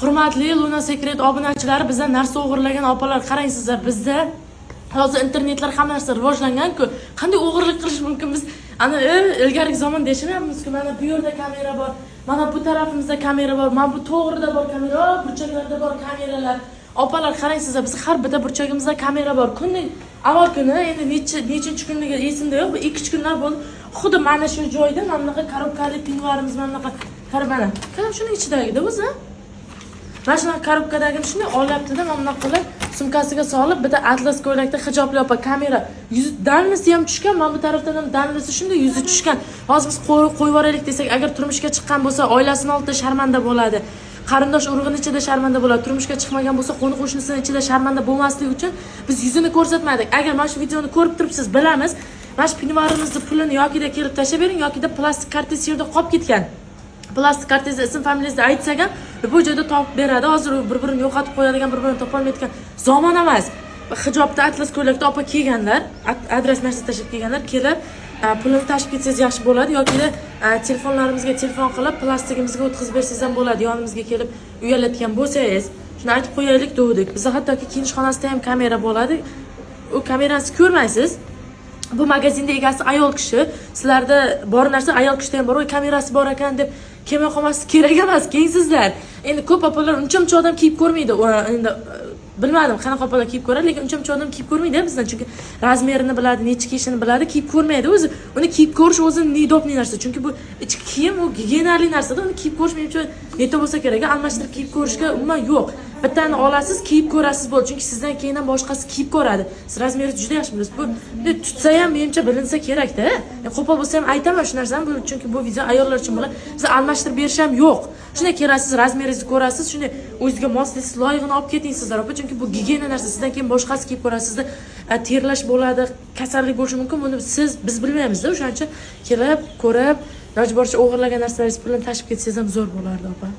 Hurmatli Luna Secret obunachilari, bizdan narsa o'g'irlagan opalar, qarang sizlar, bizda hozir internetlar hamma narsa rivojlangan-ku. Qanday o'g'irlik qilish mumkin? Biz ana ilgarigi zamonda yashamayapmiz-ku. Mana bu yerda kamera bor, mana bu tarafimizda kamera bor, mana bu to'g'rida bor kamera, burchaklarda bor kameralar. Opalar, qarang sizlar, biz har bitta burchagimizda kamera bor. Kunning avval kuni, endi nechinchi kunligi esimda yo'q, bu 2 kunlar bo'ldi. Xuddi mana shu joyda mana bunaqa korobkali pinvarimiz, mana bunaqa karabana. Qarang, shuning ichidagida o'zi. Mana shunaqa korobkadagini shunday olyapti-da, mana bunaqa qilib sumkasiga solib, bitta atlas ko'ylakda hijobli opa kamera. Danlisi ham tushgan, mana bu tarafdan ham danlisi shunday yuzi tushgan. Hozir biz qo'yib yuboraylik desak, agar turmushga chiqqan bo'lsa, oilasini oldida sharmanda bo'ladi. Qarindosh urug'ini ichida sharmanda bo'ladi. Turmushga chiqmagan bo'lsa, qo'ni qo'shnisini ichida sharmanda bo'lmasligi uchun biz yuzini ko'rsatmadik. Agar mana shu videoni ko'rib turibsiz, bilamiz. Mana shu pinvarimizni pulini yokida kelib tashlab bering, yokida plastik kartasi yerda qolib ketgan. Plastik kartasi ism familiyasini aytsak ham bu joyda topib beradi. Hozir bir-birini yo'qotib qo'yadigan, bir-birini topolmaydigan zamon emas. Hijobda atlas ko'ylakda opa kelganlar, adres narsa tashib kelganlar, kelib pulini tashib ketsangiz yaxshi bo'ladi yoki telefonlarimizga telefon qilib plastigimizga o'tkazib bersangiz ham bo'ladi. Yonimizga kelib uyalatgan bo'lsangiz, shuni aytib qo'yaylik dedik. Bizda hattoki kiyinish xonasida ham kamera bo'ladi. U kamerani ko'rmaysiz. Bu magazinda egasi ayol kishi, sizlarda bor narsa ayol kishida ham bor, kamerasi bor ekan deb kelmay qolmaslik kerak emas, keyinsizlar. Endi ko'p opalar uncha-muncha odam kiyib ko'rmaydi. Endi bilmadim qanaqa opalar kiyib ko'radi, lekin uncha-muncha odam kiyib ko'rmaydi bizdan, chunki razmerini biladi, necha kiyishini biladi, kiyib ko'rmaydi o'zi. Uni kiyib ko'rish o'zi nidobli narsa, chunki bu ichki kiyim u gigiyenali narsa-da, uni kiyib ko'rish men uchun neta bo'lsa kerak, almashtirib kiyib ko'rishga umuman yo'q. Bittani olasiz, kiyib ko'rasiz bo'ldi, chunki sizdan keyin ham boshqasi kiyib ko'radi. Siz razmeringizni juda yaxshi bilasiz. Bu tutsa ham menimcha bilinsa kerak-da. Qo'pol bo'lsa ham aytaman shu narsani, bu chunki bu video ayollar uchun bo'ladi. Biz almashtirib berish ham yo'q. Shunday kelasiz, razmeringizni ko'rasiz, shunday o'zingizga moslasiz, loyig'ini olib keting sizlar, opa, chunki bu gigiyena narsa. Sizdan keyin boshqasi kiyib ko'radi, sizda terlash bo'ladi, kasallik bo'lishi mumkin. Buni biz bilmaymiz-da, o'shaning uchun kelib, ko'rib, iloji boricha o'g'irlagan narsalaringiz pulini tashib ketsangiz ham zo'r bo'lardi, opa.